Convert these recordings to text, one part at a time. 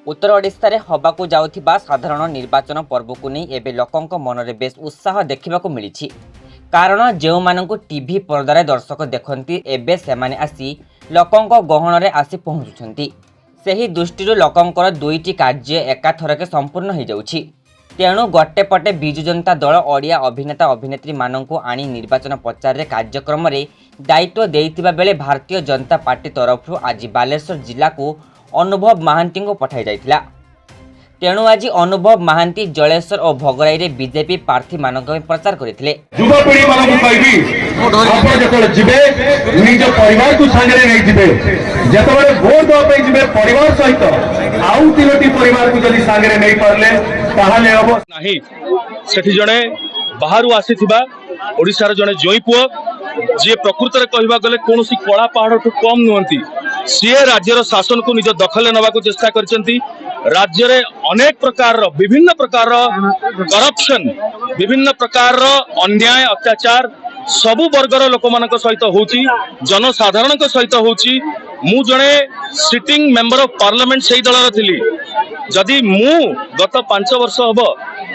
उत्तर ओडिशा रे हबाकू जाउथिबा साधारण निर्वाचन पर्व को नहीं एबे लोकंक मनरे बेस उत्साह देखिबाकू मिलिछि। कारण जेउ मानकू टीवी पर्दारे दर्शक देखंती एबे सेमाने आसी लोकंक गहन रे आसी पहुंचुछंती। सेही दृष्टिरु लोकंकर दुईटी कार्य एकाथरके संपूर्ण हो जाउछि। तेणु गोटे पटे बिजु जनता दल ओडिया अभिनेता अभिनेत्री मानकू आनी निर्वाचन प्रचार रे कार्यक्रम रे दायित्व देइतिबा बेले भारतीय जनता पार्टी तरफ आज बालेश्वर जिला को अनुभव महांती को पठाई जाइथिला। तेणु आज अनुभव महांती जलेश्वर और भोगराई रे बीजेपी प्रार्थी मानक प्रचार करथिले। युवपीढ़ी मानक कहबी आपण जतले जिबे निज परिवार को संगे नै जिबे, जतले वोट दो पे जिबे परिवार सहित आउ तीनोटी परिवार को जदी संगे नै परले ताहाले अब नाही। सेठी जणे बाहरु आसीथिबा ओडिसा रे जणे जोई पुओ जे प्रकृत रे कहबा गले कोनोसी कला पहाड़ ठु कम नुहंती। सीए राज्यर शासन को निज दखल नबा को चेष्टा करचंती। राज्य रे अनेक प्रकार विभिन्न प्रकार करप्शन, विभिन्न प्रकार अन्याय अत्याचार सबु वर्गर लोक मानक सहित होची, जनसाधारण सहित होची। मु जणे सिटिंग मेंबर ऑफ पार्लियामेंट सेही दलर थिली। जदि मु गत 5 वर्ष हब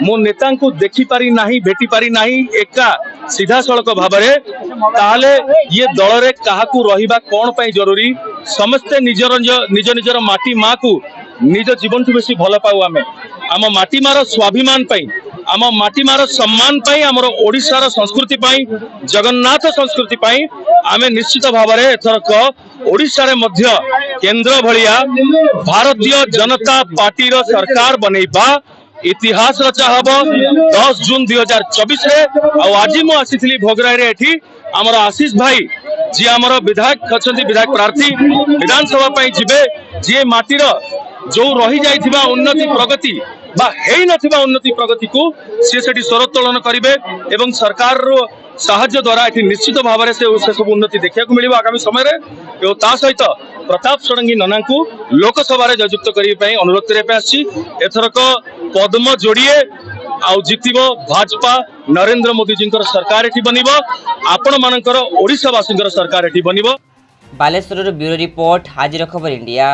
मो नेता को देखि पारि नाही, भेटी पारि नाही एका सीधा सड़क भाबरे, ताले ये दल रे काहाकू रहिबा कोन पई जरूरी। समस्ते निजर निज निजर माटी माँ को निज जीवन ठू बेसी भल पाऊ। आम माटी मार स्वाभिमान पई, आम माटी मार सम्मान पई, आमर ओडिशार संस्कृति पई, जगन्नाथ संस्कृति पई आमे निश्चित भाव में एथरक ओडिशा रे मध्य केंद्र भलिया भारतीय जनता पार्टी रो सरकार बनैबा इतिहास रचा हब 10 जून 2024 रे। आज मु आसीथिली भोगराई रे। एठी हमर आशीष भाई जी हमर विधायक अछंती, विधायक प्रार्थी विधानसभा पई जिबे, जे माटीर जो रही जाइथिबा उन्नति प्रगति बा हेई नथिबा उन्नति प्रगति को से सेठी स्वरोत्तोलन करिवे एवं सरकार रो साहाय्य द्वारा एठी निश्चित भाव में से सब उन्नति देखा मिलिबा आगामी समय रे। एवं ता सहित प्रताप षडंगी नना को लोकसभा रे जययुक्त करिवे पई अनुरोध करिवे पई आछि। एथरक पद्म जोड़िए आउ जितिबो भाजपा नरेंद्र मोदी जी सरकार एठी बनिबो, आपण मानकर ओडिसा वासींकर सरकार एठी बनिबो। बालेश्वर ब्यूरो रिपोर्ट, हाजिर खबर इंडिया।